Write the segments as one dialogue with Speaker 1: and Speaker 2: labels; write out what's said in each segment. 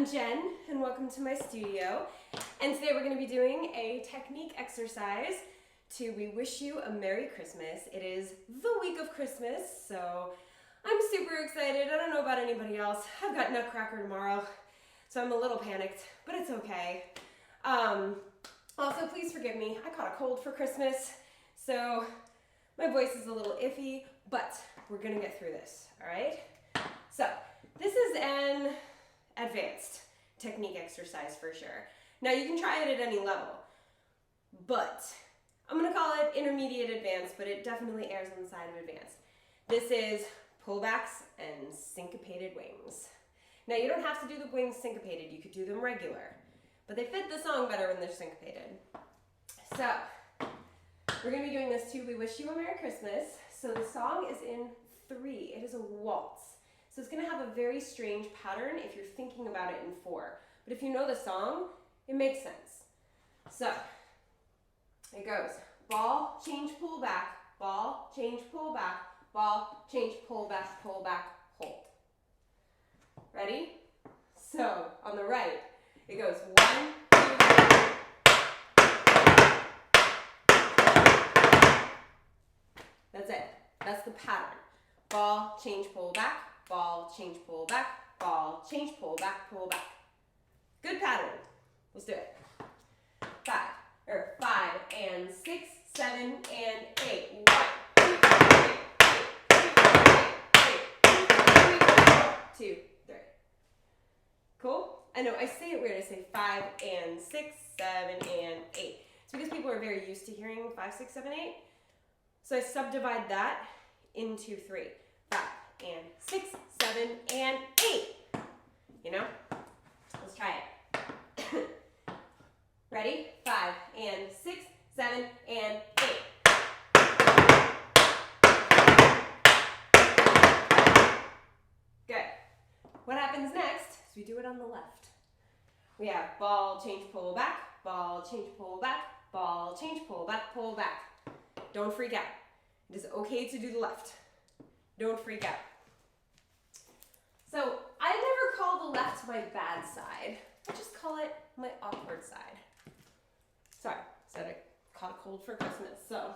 Speaker 1: I'm Jen, and welcome to my studio. And today we're going to be doing a technique exercise to We Wish You a Merry Christmas. It is the week of Christmas, so I'm super excited. I don't know about anybody else. I've got Nutcracker tomorrow, so I'm a little panicked, but it's okay. Also, please forgive me. I caught a cold for Christmas, so my voice is a little iffy, but we're going to get through this, all right? So this is an advanced technique exercise for sure. Now you can try it at any level, but I'm going to call it intermediate advanced, but it definitely errs on the side of advanced. This is pullbacks and syncopated wings. Now you don't have to do the wings syncopated, you could do them regular, but they fit the song better when they're syncopated. So we're going to be doing this to We Wish You a Merry Christmas. So the song is in 3. It is a waltz. So it's going to have a very strange pattern if you're thinking about it in 4. But if you know the song, it makes sense. So it goes ball, change, pull back, ball, change, pull back, ball, change, pull back, hold. Ready? So on the right, it goes 1, 2. That's it. That's the pattern. Ball, change, pull back, ball, change, pull back, ball, change, pull back, pull back. Good pattern. Let's do it. 5 and 6, 7 and 8. 1, 2, 3. 4. Cool? I know I say it weird. I say 5 and 6, 7 and 8. It's because people are very used to hearing 5, 6, 7, 8. So I subdivide that into 3. 5 and 6, 7 and 8. You know? Let's try it. Ready? 5 and 6, 7 and 8. Good. What happens next is we do it on the left. We have ball, change, pull back, ball, change, pull back, ball, change, pull back, pull back. Don't freak out. It is okay to do the left. Don't freak out. So I never call the left my bad side. I just call it my awkward side. Sorry, said I caught a cold for Christmas, so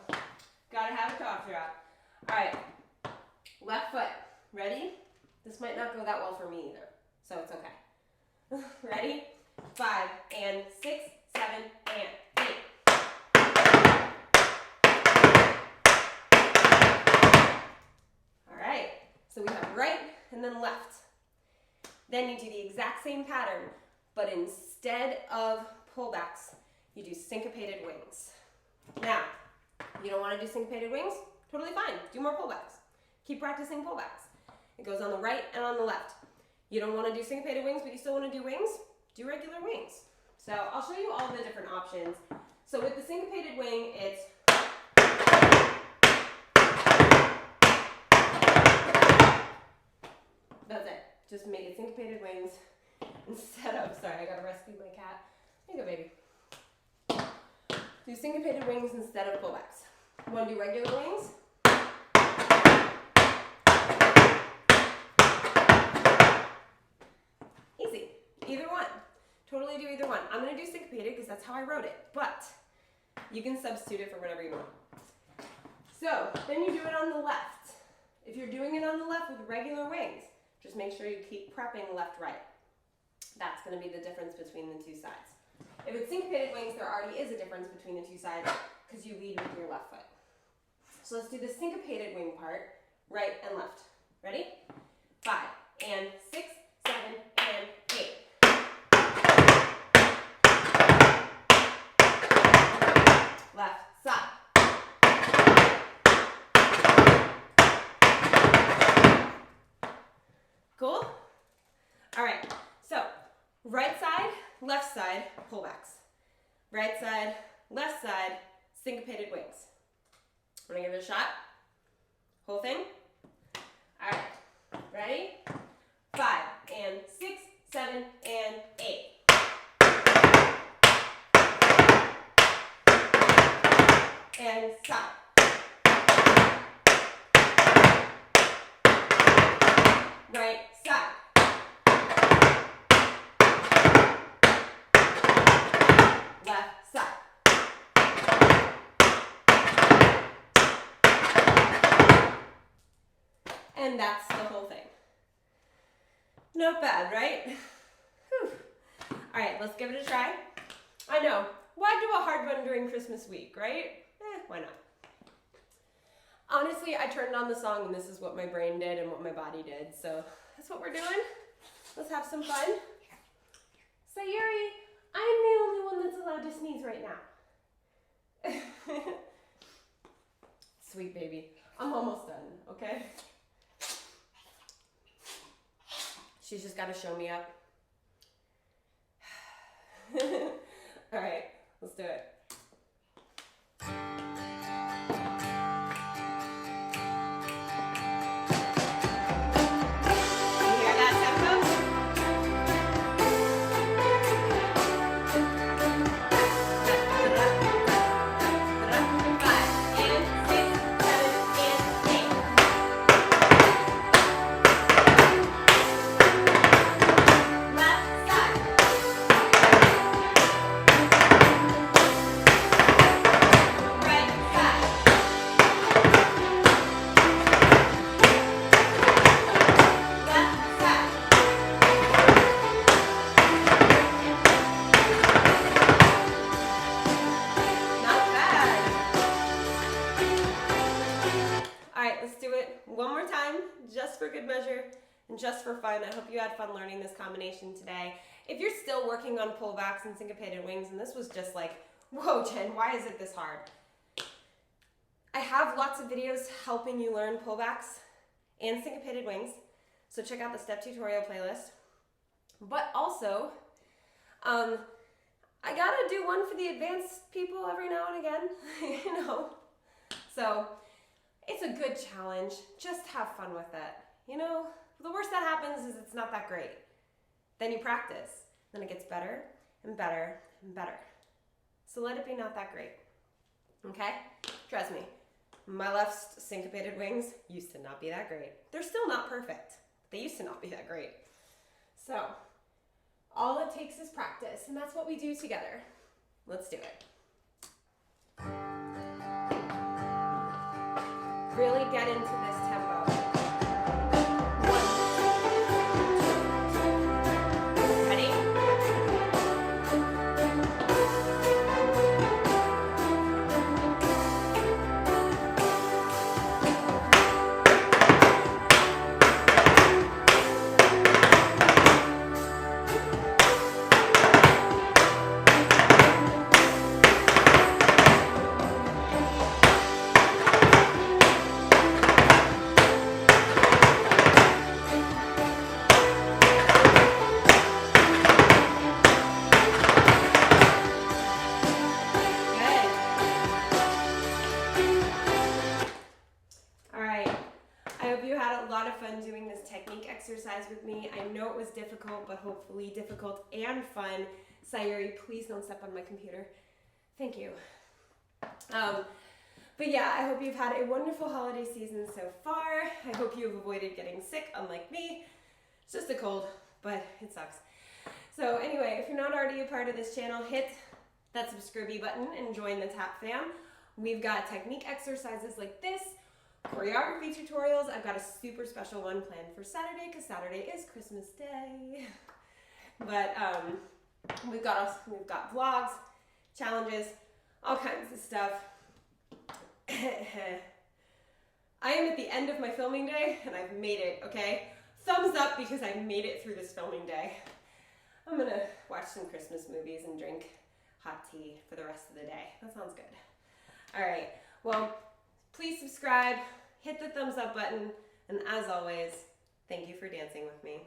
Speaker 1: gotta have a cough drop. All right, left foot. Ready? This might not go that well for me either, so it's okay. Ready? 5 and 6, 7 and 8. All right, so we have right and then left. Then you do the exact same pattern, but instead of pullbacks, you do syncopated wings. Now, you don't want to do syncopated wings? Totally fine. Do more pullbacks. Keep practicing pullbacks. It goes on the right and on the left. You don't want to do syncopated wings, but you still want to do wings? Do regular wings. So I'll show you all the different options. So with the syncopated wing, it's that's it. Just make it syncopated wings instead of, sorry, I gotta rescue my cat. There you go, baby. Do syncopated wings instead of pullbacks. You wanna do regular wings? Easy, either one. Totally do either one. I'm gonna do syncopated because that's how I wrote it, but you can substitute it for whatever you want. So, then you do it on the left. If you're doing it on the left with regular wings, just make sure you keep prepping left-right. That's going to be the difference between the two sides. If it's syncopated wings, there already is a difference between the two sides because you lead with your left foot. So let's do the syncopated wing part, right and left. Ready? 5 and 6, 7 and 8. Left side. Cool? All right, so right side, left side, pullbacks. Right side, left side, syncopated wings. Wanna give it a shot? Whole thing? All right, ready? 5 and 6, 7 and 8. And stop. Right side. that's the whole thing. Not bad, right? Whew. All right, let's give it a try. I know, why do a hard one during Christmas week, right? Why not? Honestly, I turned on the song and this is what my brain did and what my body did, so that's what we're doing. Let's have some fun. Sayuri, I'm the only one that's allowed to sneeze right now. Sweet baby. I'm almost done, okay? She's just got to show me up. All right, let's do it. For good measure and just for fun. I hope you had fun learning this combination today. If you're still working on pullbacks and syncopated wings and this was just like, whoa Jen, why is it this hard? I have lots of videos helping you learn pullbacks and syncopated wings, so check out the step tutorial playlist. But also, I gotta do one for the advanced people every now and again, you know. So it's a good challenge. Just have fun with it. You know, the worst that happens is it's not that great. Then you practice. Then it gets better and better and better. So let it be not that great. Okay? Trust me, my left syncopated wings used to not be that great. They're still not perfect. They used to not be that great. So, all it takes is practice, and that's what we do together. Let's do it. Really get into this tempo. 1, 2, 3. Ready? Doing this technique exercise with me. I know it was difficult, but hopefully difficult and fun. Sayuri, please don't step on my computer. Thank you. But yeah, I hope you've had a wonderful holiday season so far. I hope you have avoided getting sick, unlike me. It's just a cold, but it sucks. So anyway, if you're not already a part of this channel, hit that subscribe button and join the TAP fam. We've got technique exercises like this, choreography tutorials. I've got a super special one planned for Saturday because Saturday is Christmas Day. But we've got vlogs, challenges, all kinds of stuff. I am at the end of my filming day and I've made it, okay? Thumbs up because I made it through this filming day. I'm gonna watch some Christmas movies and drink hot tea for the rest of the day. That sounds good. All right, well, please subscribe, hit the thumbs up button, and as always, thank you for dancing with me.